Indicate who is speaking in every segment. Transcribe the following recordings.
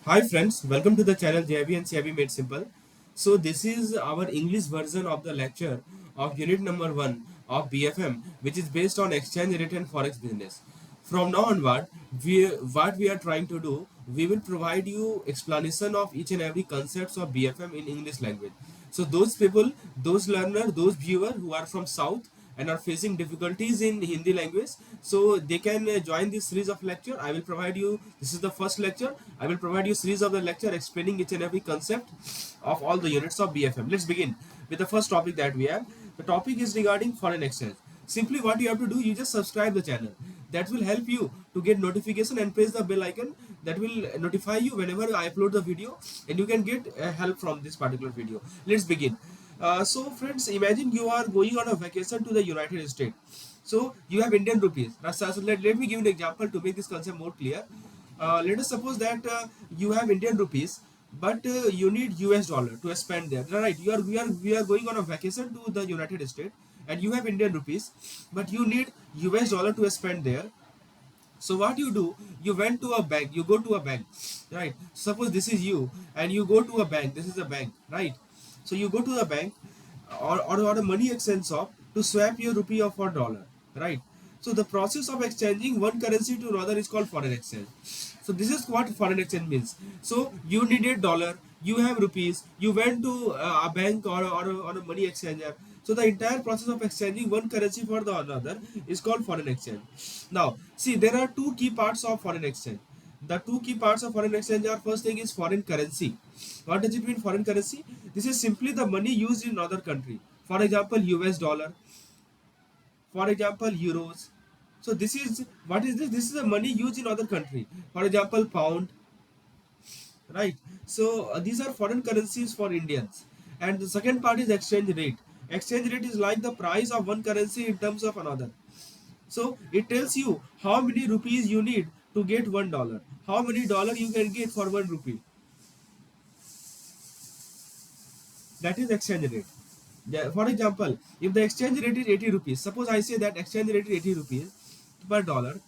Speaker 1: Hi friends, welcome to the channel JIB and CIB Made Simple. So this is our English version of the lecture of unit number 1 of BFM, which is based on exchange rate and forex business. From now onward, what we are trying to do, we will provide you explanation of each and every concepts of BFM in English language. So those people, those learner, those viewer who are from South and are facing difficulties in Hindi language, so they can join this series of lecture. I will provide you, this is the first lecture, I will provide you series of the lecture explaining each and every concept of all the units of BFM. Let's begin with the first topic that we have. The topic is regarding foreign exchange. Simply what you have to do, you just subscribe the channel. That will help you to get notification and press the bell icon. That will notify you whenever I upload the video, and you can get help from this particular video. Let's begin. So friends, imagine you are going on a vacation to the United States. So you have Indian rupees. Now, so let me give you an example to make this concept more clear. Let us suppose that you have Indian rupees, but you need US dollar to spend there. Right? We are going on a vacation to the United States, and you have Indian rupees, but you need US dollar to spend there. So what you do, you went to a bank, you go to a bank, right? Suppose this is you, and you go to a bank, this is a bank, right? So you go to the bank, or a money exchange shop to swap your rupee for dollar, right? So the process of exchanging one currency to another is called foreign exchange. So this is what foreign exchange means. So you needed dollar, you have rupees, you went to a bank or a money exchanger. So the entire process of exchanging one currency for the another is called foreign exchange. Now, see, there are two key parts of foreign exchange. The two key parts of foreign exchange are, first thing is foreign currency. What does it mean, foreign currency? This is simply the money used in another country. For example, US dollar, for example, euros. So this is, what is this? This is the money used in other country. For example, pound, right? So these are foreign currencies for Indians. And the second part is exchange rate. Exchange rate is like the price of one currency in terms of another. So it tells you how many rupees you need to get $1, how many dollar you can get for 1 rupee. That is exchange rate. For example, if the exchange rate is 80 rupees, suppose I say that exchange rate is 80 rupees per dollar.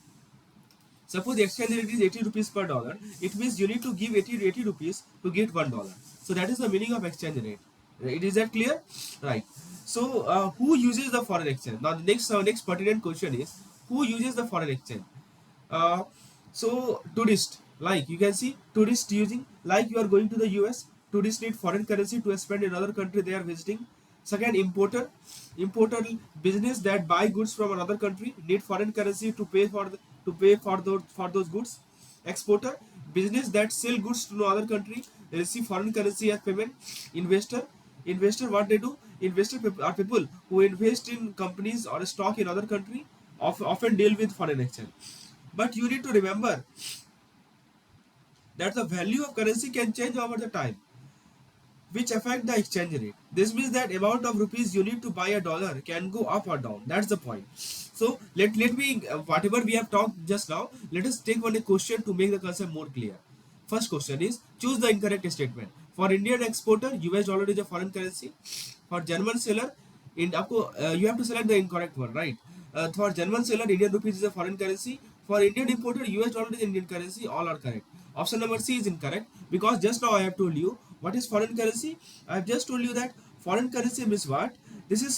Speaker 1: Suppose the exchange rate is 80 rupees per dollar. It means you need to give 80 rupees to get $1. So that is the meaning of exchange rate. It is that clear? Right. So who uses the foreign exchange? Now the next pertinent question is, who uses the foreign exchange? Uh, so tourist, like you can see, tourist using, like you are going to the US, tourists need foreign currency to spend in another country they are visiting. Second, importer business that buy goods from another country need foreign currency to pay for those goods. Exporter, business that sell goods to another country, they receive foreign currency as payment. Investor, what they do, investor are people who invest in companies or stock in other country, often deal with foreign exchange. But you need to remember that the value of currency can change over the time, which affect the exchange rate. This means that amount of rupees you need to buy a dollar can go up or down. That's the point. So let me whatever we have talked just now, let us take one a question to make the concept more clear. First question is, choose the incorrect statement. For Indian exporter, US dollar is a foreign currency. For German seller, in आपको you have to select the incorrect one, right? For German seller, Indian rupees is a foreign currency. For Indian importer, US dollar is Indian currency. All are correct. Option number C is incorrect, because just now I have told you what is foreign currency. I have just told you that foreign currency means what? This is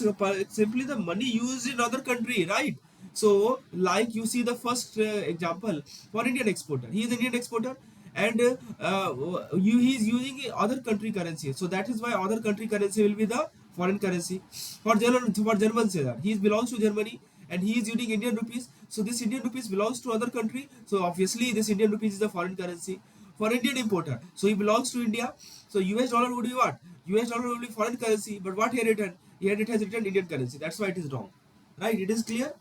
Speaker 1: simply the money used in other country, right? So, like you see the first example for Indian exporter, he is Indian exporter, and he is using other country currency. So that is why other country currency will be the foreign currency. For German seller, he belongs to Germany and he is using Indian rupees. So this Indian rupees belongs to other country. So obviously this Indian rupees is the foreign currency. For Indian importer, so he belongs to India. So US dollar would be what? US dollar will be foreign currency. But what he written? Here it has written Indian currency. That's why it is wrong. Right? It is clear.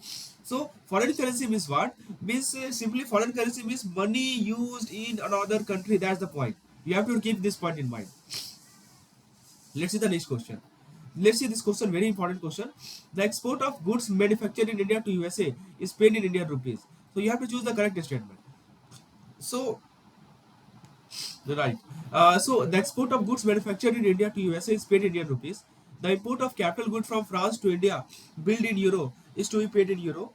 Speaker 1: So foreign currency means what? Means simply foreign currency means money used in another country. That's the point. You have to keep this point in mind. Let's see the next question. Let's see this question, very important question. The export of goods manufactured in India to USA is paid in Indian rupees. So you have to choose the correct statement. So, right. So the export of goods manufactured in India to USA is paid in Indian rupees. The import of capital good from France to India billed in euro is to be paid in euro.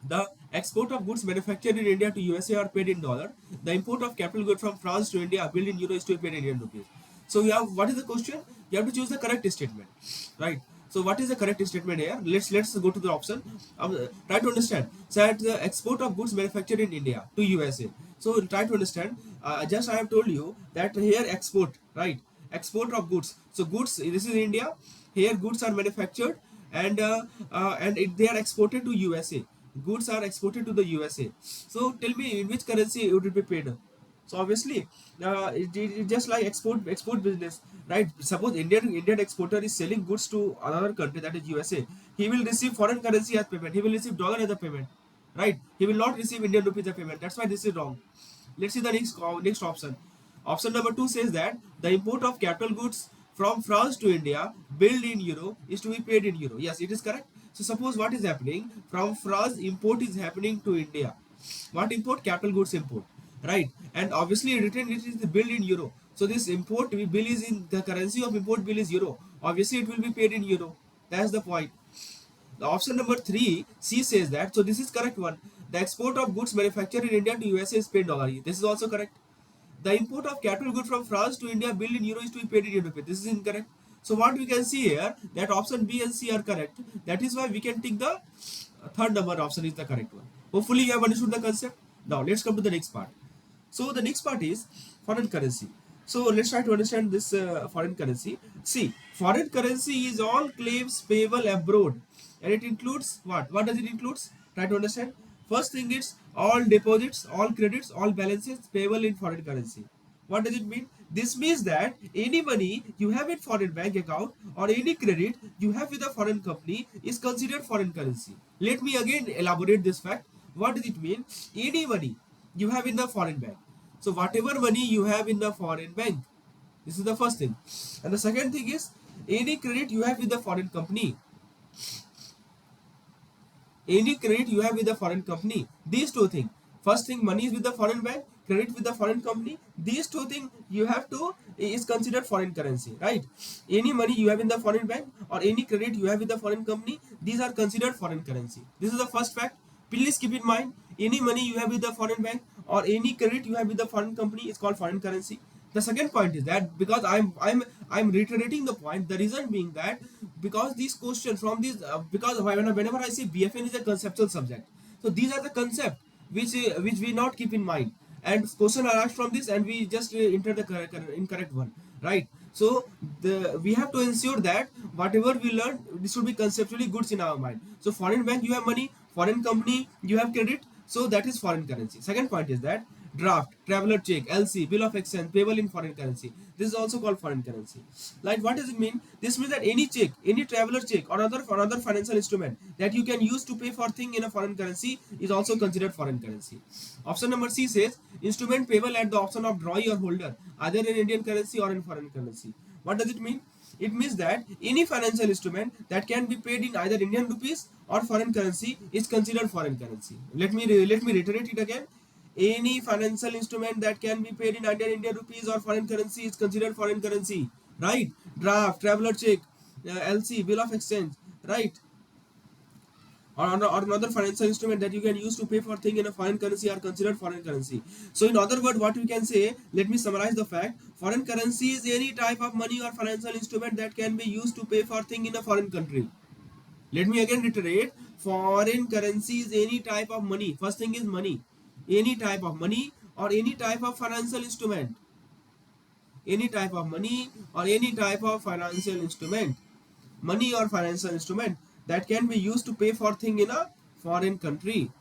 Speaker 1: The Export of goods manufactured in India to USA are paid in dollar. The import of capital goods from France to India billed in euro is to be paid in Indian rupees. So you have, what is the question? You have to choose the correct statement, right? So what is the correct statement here? Let's go to the option. Try to understand. So that the export of goods manufactured in India to USA. So try to understand. Just I have told you that here export, right? Export of goods. So goods. This is India. Here goods are manufactured and they are exported to USA. Goods are exported to the USA. So tell me in which currency it would be paid. So obviously, it just like export business, right? Suppose Indian exporter is selling goods to another country, that is USA. He will receive foreign currency as payment. He will receive dollar as a payment, right? He will not receive Indian rupees as payment. That's why this is wrong. Let's see the next option. Option number 2 says that the import of capital goods from France to India billed in euro is to be paid in euro. Yes, it is correct. So suppose what is happening from France, import is happening to India. What import? Capital goods import, right? And obviously written it is the bill in euro. So this import bill is in the currency of import bill is euro. Obviously it will be paid in euro. That's the point. The option number 3, C says that, so this is correct one. The export of goods manufactured in India to USA is paid dollar. This is also correct. The import of capital goods from France to India billed in euro is to be paid in euro. This is incorrect. So what we can see here, that option B and C are correct. That is why we can take the third number option is the correct one. Hopefully you have understood the concept. Now let's come to the next part. So the next part is foreign currency. So let's try to understand this foreign currency. See, foreign currency is all claims payable abroad, and it includes what? What does it include? Try to understand. First thing is all deposits, all credits, all balances payable in foreign currency. What does it mean? This means that any money you have in foreign bank account or any credit you have with a foreign company is considered foreign currency. Let me again elaborate this fact. What does it mean? Any money you have in the foreign bank. So whatever money you have in the foreign bank, this is the first thing. And the second thing is any credit you have with the foreign company. Any credit you have with the foreign company. These two things. First thing, money is with the foreign bank, credit with the foreign company. These two things you have to is considered foreign currency, right? Any money you have in the foreign bank or any credit you have with the foreign company, these are considered foreign currency. This is the first fact. Please keep in mind, any money you have with the foreign bank or any credit you have with the foreign company is called foreign currency. The second point is that because I'm reiterating the point, the reason being that because these questions from these because whenever I say BFN is a conceptual subject, so these are the concept which we not keep in mind, and question are asked from this and we just enter the incorrect one, right? So we have to ensure that whatever we learn, this should be conceptually goods in our mind. So foreign bank you have money, foreign company you have credit, so that is foreign currency. Second point is that draft, traveler check, LC, bill of exchange payable in foreign currency, this is also called foreign currency. Like what does it mean? This means that any check, any traveler check or other financial instrument that you can use to pay for thing in a foreign currency is also considered foreign currency. Option number C says instrument payable at the option of drawee or holder either in Indian currency or in foreign currency. What does it mean? It means that any financial instrument that can be paid in either Indian rupees or foreign currency is considered foreign currency. Let me reiterate it again. Any financial instrument that can be paid in either Indian rupees or foreign currency is considered foreign currency, right? Draft, traveler check, LC, bill of exchange, right? Or another financial instrument that you can use to pay for thing in a foreign currency are considered foreign currency. So in other words, what we can say, let me summarize the fact. Foreign currency is any type of money or financial instrument that can be used to pay for thing in a foreign country. Let me again reiterate. Foreign currency is any type of money. First thing is money. Any type of money or any type of financial instrument. Any type of money or any type of financial instrument. Money or financial instrument that can be used to pay for thing in a foreign country.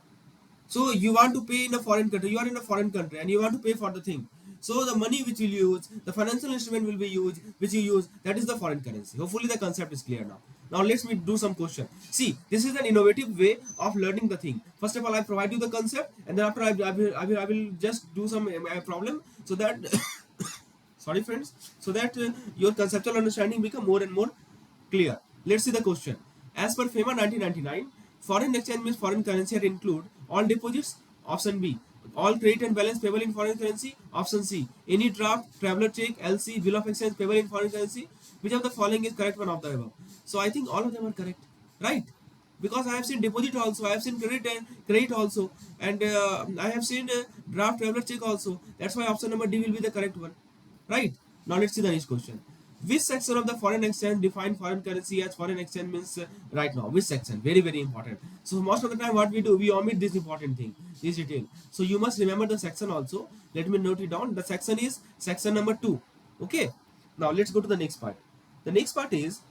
Speaker 1: So you want to pay in a foreign country, you are in a foreign country and you want to pay for the thing. So the money which you use, the financial instrument will be used, which you use, that is the foreign currency. Hopefully the concept is clear now. Now let's me do some question. See, this is an innovative way of learning the thing. First of all, I provide you the concept and then after I will just do some problem so that sorry friends, so that your conceptual understanding become more and more clear. Let's see the question. As per FEMA 1999, foreign exchange means foreign currency that include all deposits. Option B. All credit and balance payable in foreign currency. Option C. Any draft, traveler check, LC, bill of exchange payable in foreign currency. Which of the following is correct one of the above? So I think all of them are correct, right? because I have seen deposit also, I have seen credit also, and I have seen draft traveler check also. That's why option number D will be the correct one, right? Now let's see the next question. Which section of the foreign exchange define foreign currency as foreign exchange means right now? Which section? Very very important. So most of the time what we do, we omit this important thing, this detail. So you must remember the section also. Let me note it down. The section is section number 2. Okay. Now let's go to the next part. The next part is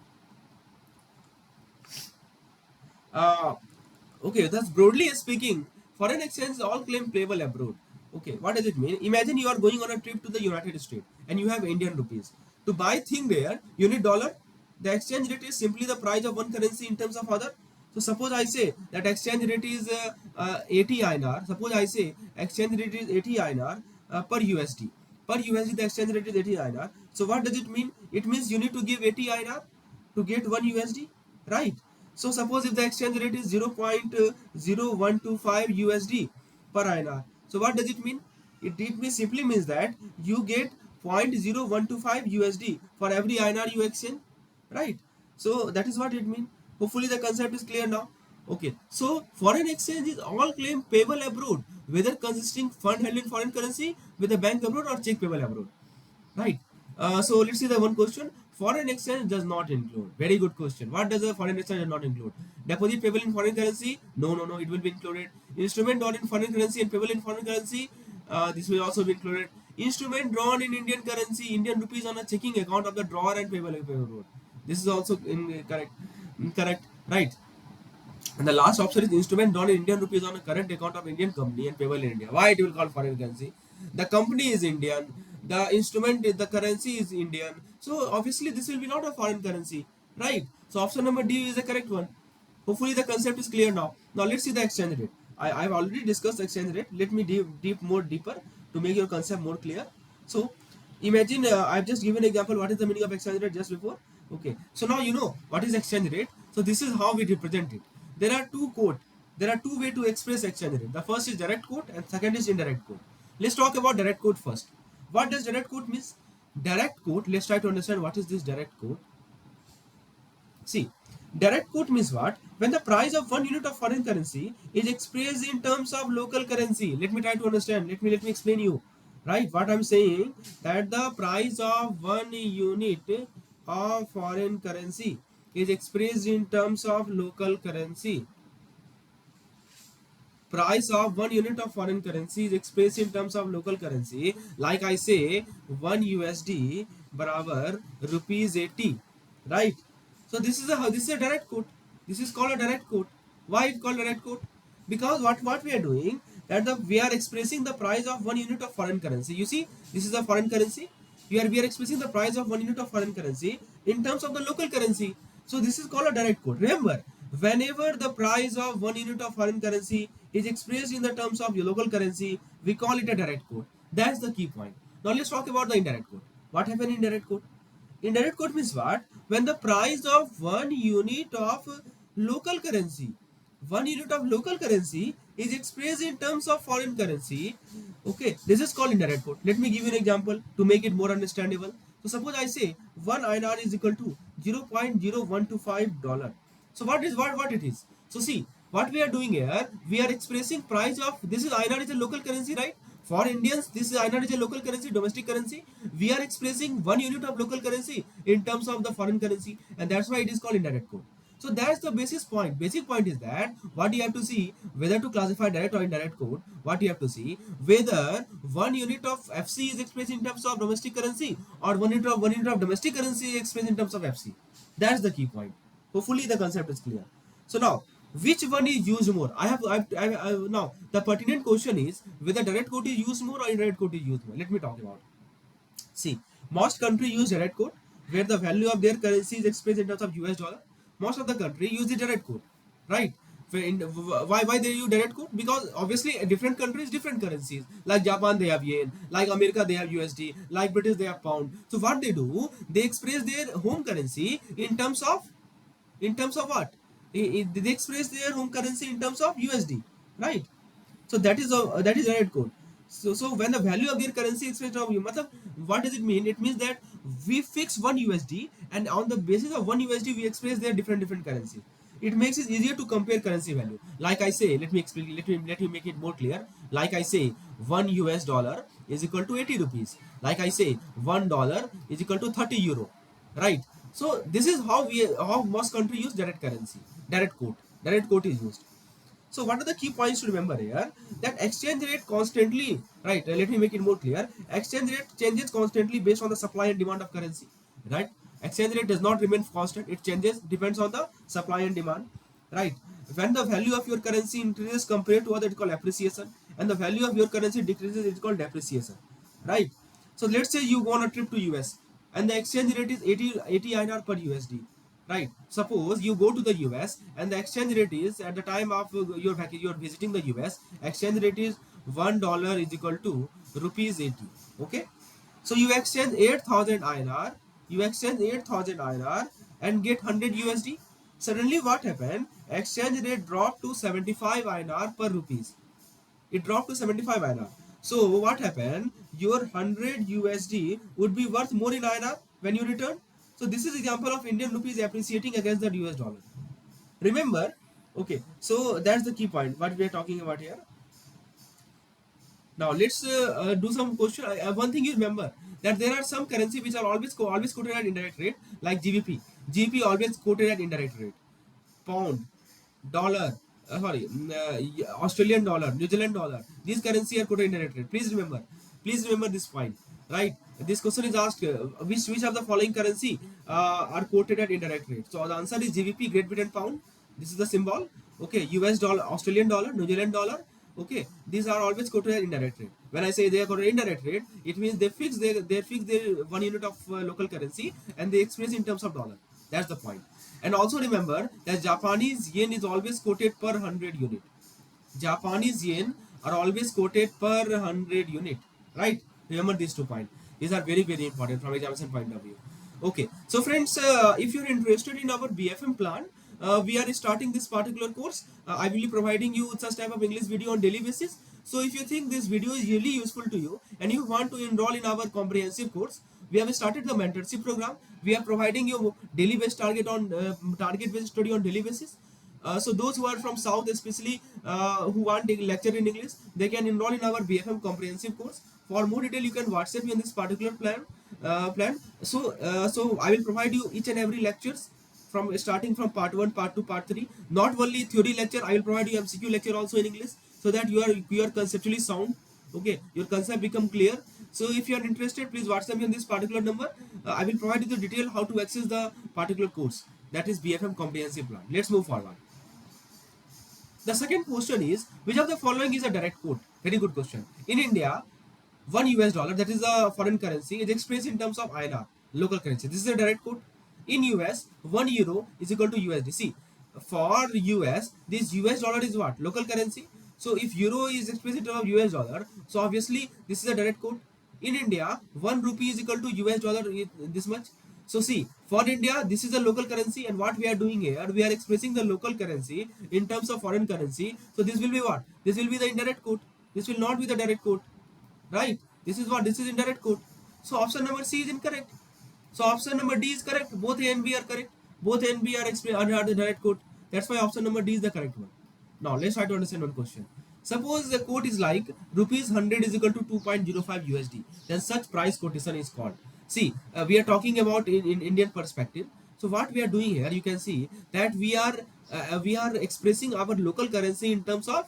Speaker 1: uh, okay, that's broadly speaking, foreign exchange is all claim payable abroad. Okay, what does it mean? Imagine you are going on a trip to the United States and you have Indian rupees. To buy thing there, you need dollar. The exchange rate is simply the price of one currency in terms of other. So suppose I say that exchange rate is 80 INR. Suppose I say exchange rate is 80 INR per USD. Per USD the exchange rate is 80 INR. So what does it mean? It means you need to give 80 INR to get 1 USD, right? So suppose if the exchange rate is 0.0125 USD per INR, so what does it mean? It simply means that you get 0.0125 USD for every INR you exchange, right? So that is what it means. Hopefully the concept is clear now. Okay, so foreign exchange is all claim payable abroad, whether consisting fund held in foreign currency with a bank abroad or check payable abroad, right? So let's see the one question. Foreign exchange does not include. Very good question. What does a foreign exchange does not include? Deposit payable in foreign currency? No, no, no. It will be included. Instrument drawn in foreign currency and payable in foreign currency? This will also be included. Instrument drawn in Indian currency, Indian rupees on a checking account of the drawer and payable abroad. This is also incorrect. Incorrect. Right. And the last option is instrument drawn in Indian rupees on a current account of Indian company and payable in India. Why it will call foreign currency? The company is Indian, the instrument, the currency is Indian. So obviously this will be not a foreign currency, right? So option number D is the correct one. Hopefully the concept is clear now. Now let's see the exchange rate. I've already discussed exchange rate. Let me deeper to make your concept more clear. So imagine I've just given an example. What is the meaning of exchange rate just before? Okay. So now you know what is exchange rate. So this is how we represent it. There are two quote. There are two ways to express exchange rate. The first is direct quote and second is indirect quote. Let's talk about direct quote first. What does direct quote means? Direct quote. Let's try to understand what is this direct quote. See, direct quote means what? When the price of one unit of foreign currency is expressed in terms of local currency. Let me try to understand. Let me explain you. Right? What I'm saying, that the price of one unit of foreign currency is expressed in terms of local currency. Price of one unit of foreign currency is expressed in terms of local currency. Like I say, 1 USD barabar rupees 80, right? So this is a direct quote. This is called a direct quote. Why it called direct quote? Because what we are doing, that we are expressing the price of one unit of foreign currency. You see, this is a foreign currency. We are expressing the price of one unit of foreign currency in terms of the local currency. So this is called a direct quote. Remember, whenever the price of one unit of foreign currency is expressed in the terms of your local currency, we call it a direct quote. That's the key point. Now let's talk about the indirect quote. What happened in direct quote? Indirect quote means what? When the price of one unit of local currency, one unit of local currency is expressed in terms of foreign currency. Okay, this is called indirect quote. Let me give you an example to make it more understandable. So suppose I say 1 INR is equal to $0.0125. So what it is? So see, what we are doing here, we are expressing price of, this is INR is a local currency, right? For Indians, this is INR is a local currency, domestic currency. We are expressing one unit of local currency in terms of the foreign currency, and that's why it is called indirect quote. So that's the basis point. Basic point is that what you have to see, whether to classify direct or indirect quote, what you have to see, whether one unit of FC is expressed in terms of domestic currency or one unit of domestic currency is expressed in terms of FC. That's the key point. Hopefully the concept is clear. So now, which one is used more? Now the pertinent question is whether direct quote is used more or indirect quote is used more. Let me talk about it. See, most countries use direct quote where the value of their currency is expressed in terms of US dollar. Most of the country use the direct quote, right? Why they use direct quote? Because obviously different countries different currencies. Like Japan they have yen, like America they have USD, like British they have pound. So what they do, they express their home currency in terms of what? They express their home currency in terms of USD, right? So that is direct quote. So when the value of their currency is expressed of you, what does it mean? It means that we fix one USD and on the basis of one USD we express their different currencies. It makes it easier to compare currency value. Like I say, let me explain. Let me make it more clear. Like I say, $1 is equal to 80 rupees. Like I say, $1 is equal to 30 euro, right? So this is how most country use direct currency, direct quote. Direct quote is used. So what are the key points to remember here? That exchange rate constantly, right? Let me make it more clear. Exchange rate changes constantly based on the supply and demand of currency, right? Exchange rate does not remain constant. It changes, depends on the supply and demand, right? When the value of your currency increases compared to other, it's called appreciation, and the value of your currency decreases, it's called depreciation, right? So let's say you go on a trip to US and the exchange rate is 80 INR per USD, right? Suppose you go to the US and the exchange rate is, at the time of your vacation, you're visiting the US, exchange rate is $1 is equal to rupees 80. Okay, so you exchange 8,000 INR, you exchange 8,000 INR and get 100 USD. Suddenly what happened? Exchange rate dropped to 75 INR per rupees. It dropped to 75 INR. So what happened? Your 100 USD would be worth more in INR when you return. So this is example of Indian rupees appreciating against the US dollar. Remember, okay, so that's the key point what we are talking about here. Now let's do some question. One thing you remember, that there are some currency which are always quoted at indirect rate, like GBP. GBP always quoted at indirect rate. Pound, dollar, Australian dollar, New Zealand dollar. These currency are quoted indirect rate. Please remember this point, right? This question is asked, which of the following currency are quoted at indirect rate? So the answer is GBP, Great Britain pound. This is the symbol. Okay, US dollar, Australian dollar, New Zealand dollar. Okay, these are always quoted at indirect rate. When I say they are quoted indirect rate, it means they fix their 1 unit of local currency and they express in terms of dollar. That's the point. And also remember that Japanese yen is always quoted per 100 unit. Japanese yen are always quoted per 100 unit, right? Remember these 2 points. These are very important from examination point of view. Okay, so friends, if you're interested in our BFM plan, we are starting this particular course. I will be providing you such type of English video on daily basis. So if you think this video is really useful to you and you want to enroll in our comprehensive course, we have started the mentorship program. We are providing you daily based target based study on daily basis. So those who are from South, especially who want a lecture in English, they can enroll in our BFM comprehensive course. For more detail, you can WhatsApp me on this particular plan. So I will provide you each and every lectures from starting from part 1, part 2, part 3. Not only theory lecture, I will provide you MCQ lecture also in English, so that you are conceptually sound. Okay, your concept become clear. So if you are interested, please WhatsApp me on this particular number. I will provide you the detail how to access the particular course, that is BFM comprehensive plan. Let's move forward. The second question is, which of the following is a direct quote? Very good question. In India, $1, that is a foreign currency, is expressed in terms of INR, local currency. This is a direct quote. In US, €1 is equal to USD. See, for US, this US dollar is what? Local currency. So if euro is expressed in terms of US dollar, so obviously this is a direct quote. In India, 1 rupee is equal to US dollar, this much. So see, for India, this is a local currency, and what we are doing here, we are expressing the local currency in terms of foreign currency. So this will be what? This will be the indirect quote. This will not be the direct quote, right? This is what? This is indirect quote. So option number C is incorrect. So option number D is correct. Both A and B are correct. Both A and B are the direct quote. That's why option number D is the correct one. Now let's try to understand one question. Suppose the quote is like rupees 100 is equal to 2.05 USD. Then such price quotation is called. See, we are talking about in Indian perspective. So what we are doing here, you can see that we are expressing our local currency in terms of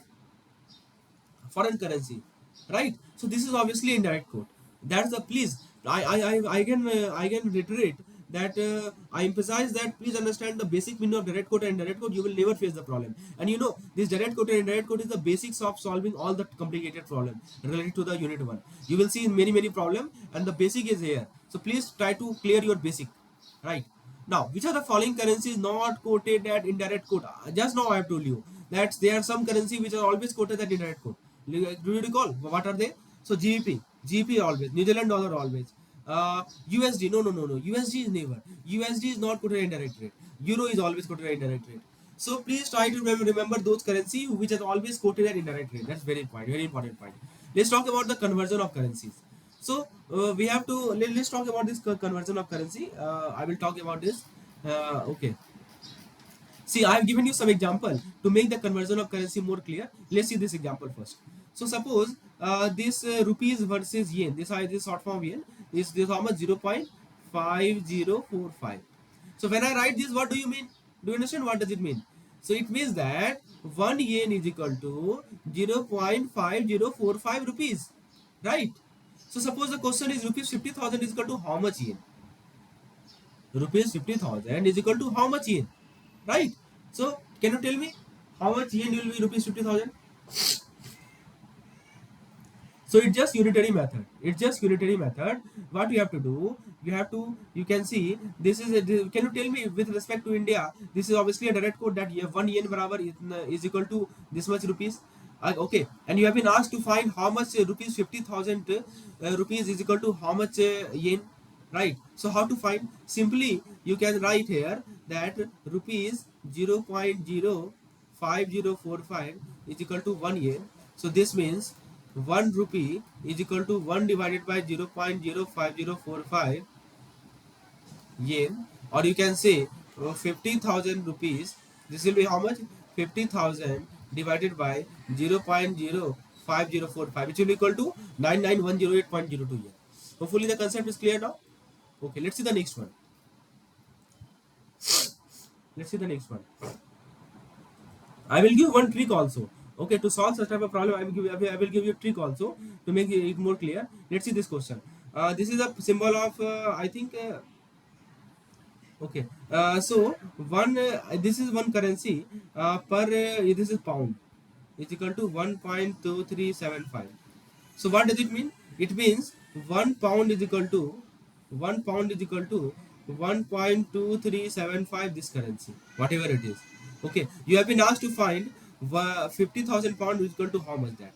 Speaker 1: foreign currency, right? So this is obviously indirect quote. That's the, please, I can reiterate that I emphasize that please understand the basic meaning of direct quote and indirect quote. You will never face the problem. And you know, this direct quote and indirect quote is the basics of solving all the complicated problem related to the unit 1. You will see in many problem, and the basic is here. So please try to clear your basic, right? Now, which are the following currencies not quoted at indirect quote? Just now I have told you that there are some currency which are always quoted at indirect quote. Do you recall what are they? So GBP always, New Zealand dollar always, USD, no, USD is never. USD is not quoted at indirect rate. Euro is always quoted at indirect rate. So please try to remember those currency which are always quoted at indirect rate. That's very important point. Let's talk about the conversion of currencies. So we have to let's talk about this conversion of currency. I will talk about this. Okay. See, I have given you some example to make the conversion of currency more clear. Let's see this example first. So suppose this rupees versus yen, this short form yen is this how much 0.5045. So when I write this, what do you mean? Do you understand what does it mean? So it means that 1 yen is equal to 0.5045 rupees, right? So suppose the question is rupees 50,000 is equal to how much yen? Rupees 50,000 is equal to how much yen, right? So can you tell me how much yen will be rupees 50,000? So it's just unitary method. It's just unitary method. What you have to do, you can see this is can you tell me with respect to India, this is obviously a direct quote that you have 1 yen barabar is equal to this much rupees. Okay, and you have been asked to find how much rupees 50,000 rupees is equal to how much yen, right? So how to find? Simply you can write here that rupees 0.05045 is equal to 1 yen. So this means 1 rupee is equal to 1 divided by 0.05045 yen, or you can say 50,000 rupees. This will be how much? 50,000 divided by 0.05045, which will be equal to 99108.02 yen. Hopefully the concept is clear now. Okay, let's see the next one. Let's see the next one. I will give one trick also. Okay, to solve such type of problem, I will give you a trick also to make it more clear. Let's see this question. This is a symbol of I think. Okay, so one this is one currency per this is pound is equal to 1.2375. So what does it mean? It means 1 pound is equal to 1 pound is equal to 1.2375 this currency, whatever it is. Okay, you have been asked to find 50,000 pound is equal to how much that,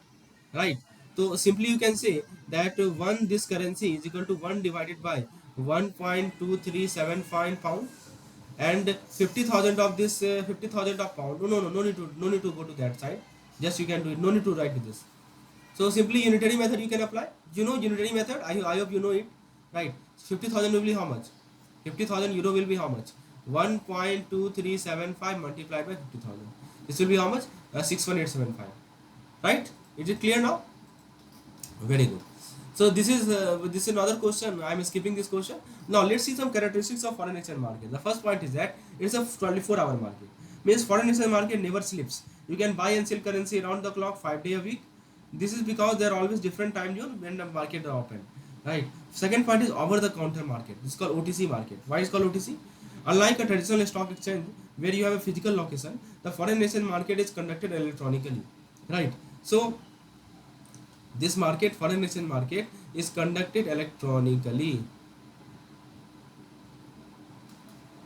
Speaker 1: right? So simply you can say that one this currency is equal to 1 divided by 1.2375 pound, and 50,000 of this 50,000 of pound. No need to go to that side. Just you can do it. No need to write this. So simply unitary method you can apply. You know unitary method. I hope you know it, right? 50,000 will be how much? 50,000 euro will be how much? 1.2375 multiplied by 50,000. This will be how much? 61875. Right? Is it clear now? Very good. So this is another question. I am skipping this question. Now let's see some characteristics of foreign exchange market. The first point is that it's a 24-hour market. Means foreign exchange market never sleeps. You can buy and sell currency around the clock, 5 days a week. This is because there are always different time zone when the market are open. Right. Second point is over the counter market. This is called OTC market. Why is it called OTC? Unlike a traditional stock exchange where you have a physical location, the foreign exchange market is conducted electronically. Right. So this market, foreign exchange market, is conducted electronically.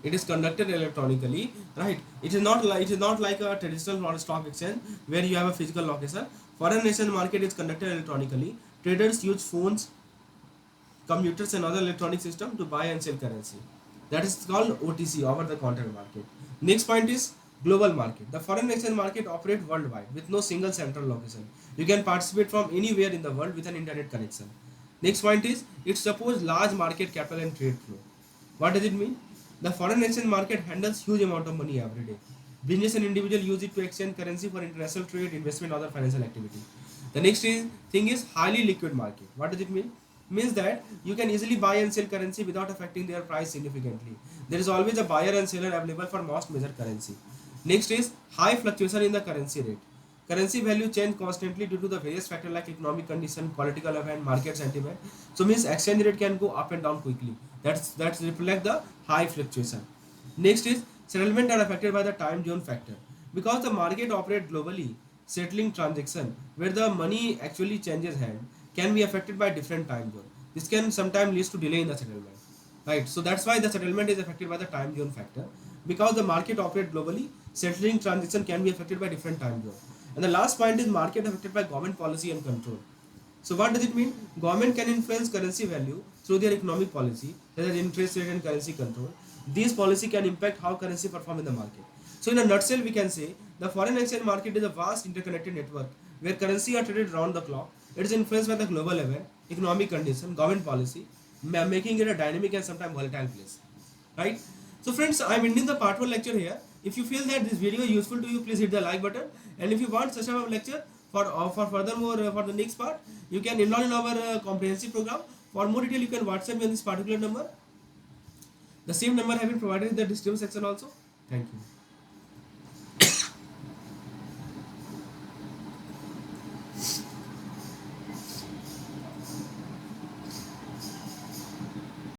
Speaker 1: It is conducted electronically, right? It is not like a traditional stock exchange where you have a physical location. Foreign exchange market is conducted electronically. Traders use phones, computers, and other electronic system to buy and sell currency. That is called OTC, over the counter market. Next point is global market. The foreign exchange market operates worldwide with no single central location. You can participate from anywhere in the world with an internet connection. Next point is it supports large market capital and trade flow. What does it mean? The foreign exchange market handles huge amount of money every day. Business and individual use it to exchange currency for international trade, investment, other financial activity. The next thing is highly liquid market. What does it mean? Means that you can easily buy and sell currency without affecting their price significantly. There is always a buyer and seller available for most major currency. Next is high fluctuation in the currency rate. Currency value change constantly due to the various factors like economic condition, political event, market sentiment. So means exchange rate can go up and down quickly. That's reflect the high fluctuation. Next is settlement are affected by the time zone factor. Because the market operate globally, settling transaction where the money actually changes hand can be affected by different time zone. This can sometimes lead to delay in the settlement. Right. So that's why the settlement is affected by the time zone factor. Because the market operate globally, settling transaction can be affected by different time zone. And the last point is market affected by government policy and control. So what does it mean? Government can influence currency value through their economic policy, such as interest rate and currency control. These policy can impact how currency perform in the market. So in a nutshell, we can say the foreign exchange market is a vast interconnected network where currency are traded around the clock. It is influenced by the global event, economic condition, government policy, making it a dynamic and sometimes volatile place. Right? So friends, I am ending the part 1 lecture here. If you feel that this video is useful to you, please hit the like button. And if you want such a lecture for furthermore for the next part, you can enroll in our comprehensive program. For more detail, you can WhatsApp me on this particular number. The same number have been provided in the description section also. Thank you.